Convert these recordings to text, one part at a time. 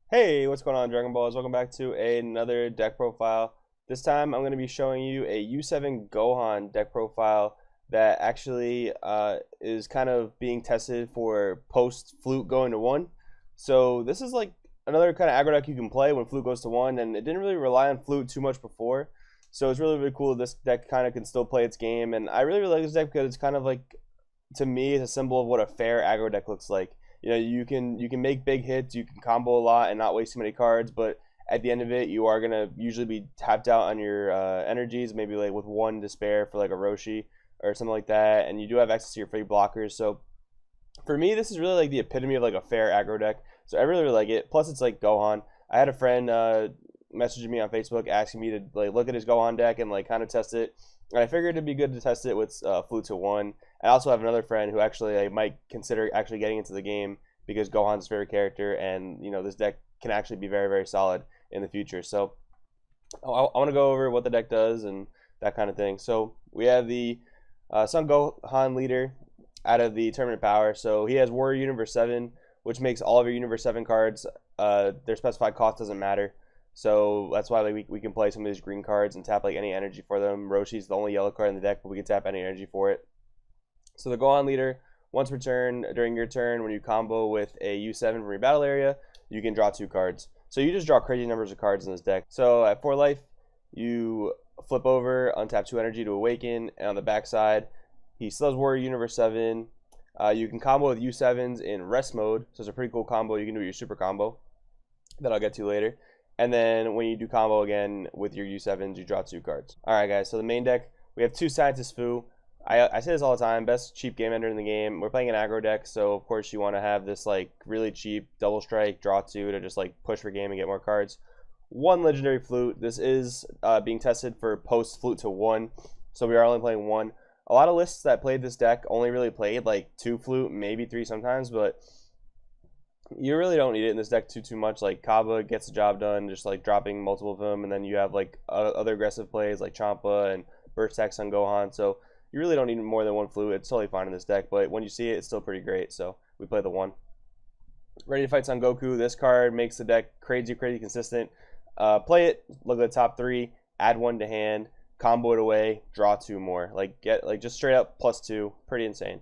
Hey, what's going on, Dragon Balls? Welcome back to another deck profile. This time I'm going to be showing you a U7 Gohan deck profile that actually is kind of being tested for post Flute going to 1. So this is like another kind of aggro deck you can play when Flute goes to 1, and it didn't really rely on Flute too much before. So it's really cool that this deck kind of can still play its game, and I really like this deck because it's kind of like, to me, it's a symbol of what a fair aggro deck looks like. You can make big hits, you can combo a lot and not waste too many cards, but at the end of it, you are gonna usually be tapped out on your energies, maybe like with one to spare for like a Roshi or something like that, and you do have access to your free blockers. So for me, this is really like the epitome of like a fair aggro deck. So I really like it. Plus, it's like Gohan. I had a friend messaging me on Facebook asking me to like look at his Gohan deck and like kind of test it. And I figured it'd be good to test it with Flute to 1. I also have another friend who actually I might consider actually getting into the game because Gohan's his favorite character, and this deck can actually be very solid in the future. So I want to go over what the deck does and that kind of thing. So we have the Son Gohan leader out of the Tournament Power. So he has Warrior Universe 7, which makes all of your Universe 7 cards, their specified cost doesn't matter. So that's why we can play some of these green cards and tap like any energy for them. Roshi's the only yellow card in the deck, but we can tap any energy for it. So the Gohan leader, once per turn, during your turn, when you combo with a U7 from your battle area, you can draw 2 cards. So you just draw crazy numbers of cards in this deck. So at 4 life, you flip over, untap 2 energy to awaken, and on the backside, he still has Warrior Universe 7. You can combo with U7s in rest mode, so it's a pretty cool combo. You can do your super combo that I'll get to later. And then when you do combo again with your U7s, you draw 2 cards. Alright guys, so the main deck, we have 2 Scientist Fu. I say this all the time, best cheap game ender in the game. We're playing an aggro deck, so of course you want to have this like really cheap double strike, draw 2 to just like push for game and get more cards. 1 Legendary Flute. This is being tested for post Flute to 1, so we are only playing 1. A lot of lists that played this deck only really played like 2 Flute, maybe 3 sometimes, but you really don't need it in this deck too much. Like Kaba gets the job done, just like dropping multiple of them, and then you have like other aggressive plays like Champa and Burst Text on Gohan. So you really don't need more than 1 Flute. It's totally fine in this deck, but when you see it, it's still pretty great. So we play the 1. Ready to Fight Son Goku. This card makes the deck crazy consistent. Play it. Look at the top 3. Add 1 to hand. Combo it away. Draw 2 more. Like get like just straight up +2. Pretty insane.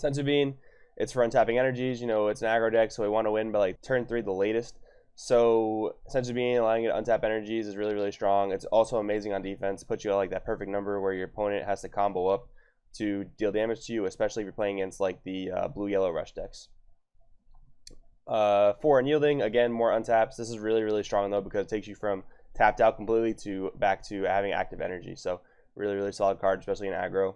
Senzu Bean. It's for untapping energies. It's an aggro deck, so we want to win by like turn 3 the latest. So Senzu Bean allowing you to untap energies is really strong. It's also amazing on defense. Puts you at like that perfect number where your opponent has to combo up to deal damage to you, especially if you're playing against like the blue-yellow rush decks. 4 Unyielding, again, more untaps. This is really strong though because it takes you from tapped out completely to back to having active energy. So really solid card, especially in aggro.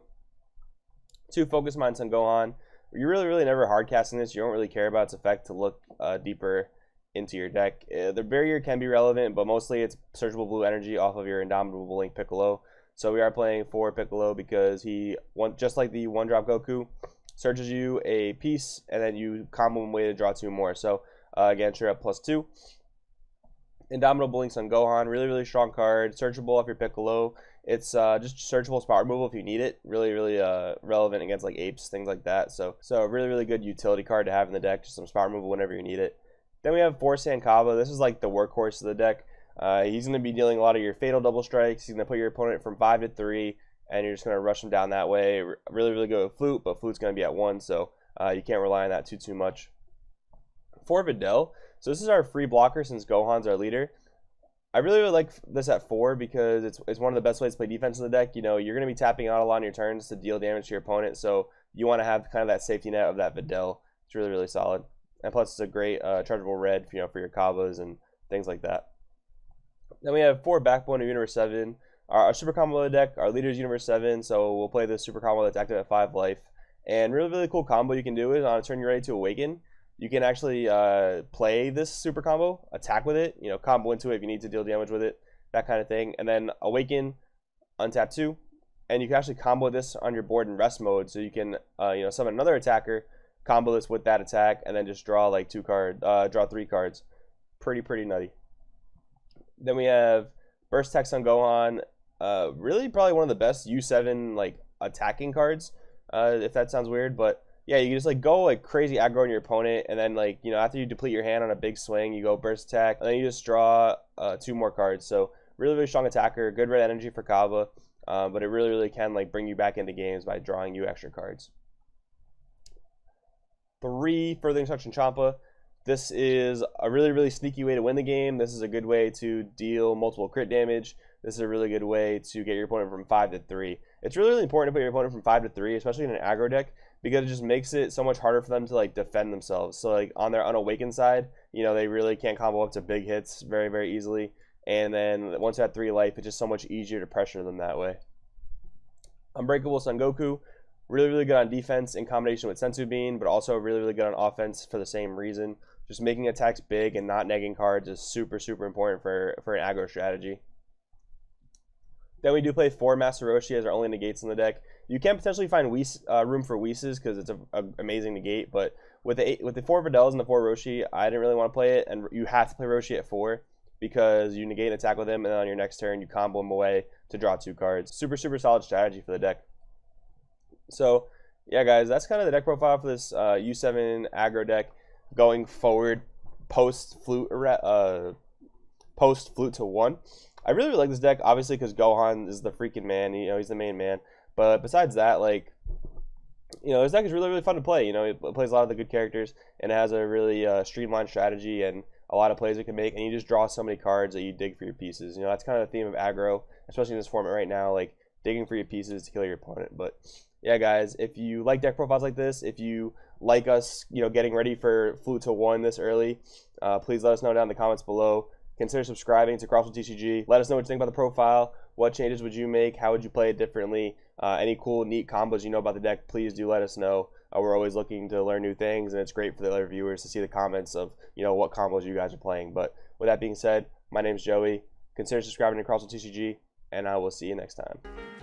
2 Focus Mind Son Gohan. You're really never hard casting this. You don't really care about its effect to look deeper into your deck. The barrier can be relevant, but mostly it's searchable blue energy off of your Indomitable Link Piccolo. So we are playing for Piccolo because just like the 1-drop Goku, searches you a piece and then you combo him away to draw 2 more. So again, straight up +2. Indomitable Link Son Gohan, really strong card. Searchable off your Piccolo. It's just searchable spot removal if you need it. Really relevant against like apes, things like that. So really good utility card to have in the deck. Just some spot removal whenever you need it. Then we have 4 Kaba. This is like the workhorse of the deck. He's going to be dealing a lot of your fatal double strikes. He's going to put your opponent from 5 to 3, and you're just going to rush him down that way. Really good with Flute, but Flute's going to be at 1, so you can't rely on that too much. 4 Videl. So this is our free blocker since Gohan's our leader. I really like this at 4 because it's one of the best ways to play defense in the deck. You're going to be tapping out a lot on your turns to deal damage to your opponent, so you want to have kind of that safety net of that Videl. It's really solid. And plus, it's a great chargeable red, for your Kabas and things like that. Then we have 4 Backbone of Universe 7. Our super combo deck, our leader is Universe 7, so we'll play this super combo that's active at 5 life. And really cool combo you can do is on a turn you're ready to awaken, you can actually play this super combo, attack with it, combo into it if you need to deal damage with it, that kind of thing. And then awaken, untap 2, and you can actually combo this on your board in rest mode, so you can summon another attacker, combo this with that attack, and then just draw like 3 cards. Pretty nutty. Then we have Burst Text on Gohan. Really probably one of the best U7 like attacking cards, if that sounds weird, but yeah, you can just like go like crazy aggro on your opponent, and then like after you deplete your hand on a big swing, you go burst attack, and then you just draw 2 more cards. So really really strong attacker, good red energy for Kava, but it really really can like bring you back into games by drawing you extra cards. 3, Furthering Instruction Champa. This is a really really sneaky way to win the game. This is a good way to deal multiple crit damage. This is a really good way to get your opponent from 5 to 3. It's really really important to put your opponent from 5 to 3, especially in an aggro deck, because it just makes it so much harder for them to like defend themselves. So like on their unawakened side, they really can't combo up to big hits very very easily, and then once they're at 3 life, it's just so much easier to pressure them that way. Unbreakable Son Goku, really really good on defense in combination with Senzu Bean, but also really really good on offense for the same reason. Just making attacks big and not negging cards is super super important for an aggro strategy. Then we do play 4 Master Roshi as our only negates in the deck. You can potentially find room for Whis because it's an amazing negate, but with the 4 Videls and the 4 Roshi, I didn't really want to play it, and you have to play Roshi at 4 because you negate an attack with him, and then on your next turn you combo him away to draw 2 cards. Super super solid strategy for the deck. So yeah guys, that's kind of the deck profile for this U7 aggro deck going forward post Flute to 1. I really, really like this deck, obviously, because Gohan is the freaking man. He's the main man. But besides that, like, this deck is really, really fun to play. It plays a lot of the good characters, and it has a really streamlined strategy and a lot of plays it can make. And you just draw so many cards that you dig for your pieces. That's kind of the theme of aggro, especially in this format right now, like digging for your pieces to kill your opponent. But yeah, guys, if you like deck profiles like this, if you like us, getting ready for Flute to 1 this early, please let us know down in the comments below. Consider subscribing to Crossfit TCG. Let us know what you think about the profile. What changes would you make? How would you play it differently? Any cool, neat combos you know about the deck, please do let us know. We're always looking to learn new things, and it's great for the other viewers to see the comments of what combos you guys are playing. But with that being said, my name's Joey. Consider subscribing to Crossfit TCG, and I will see you next time.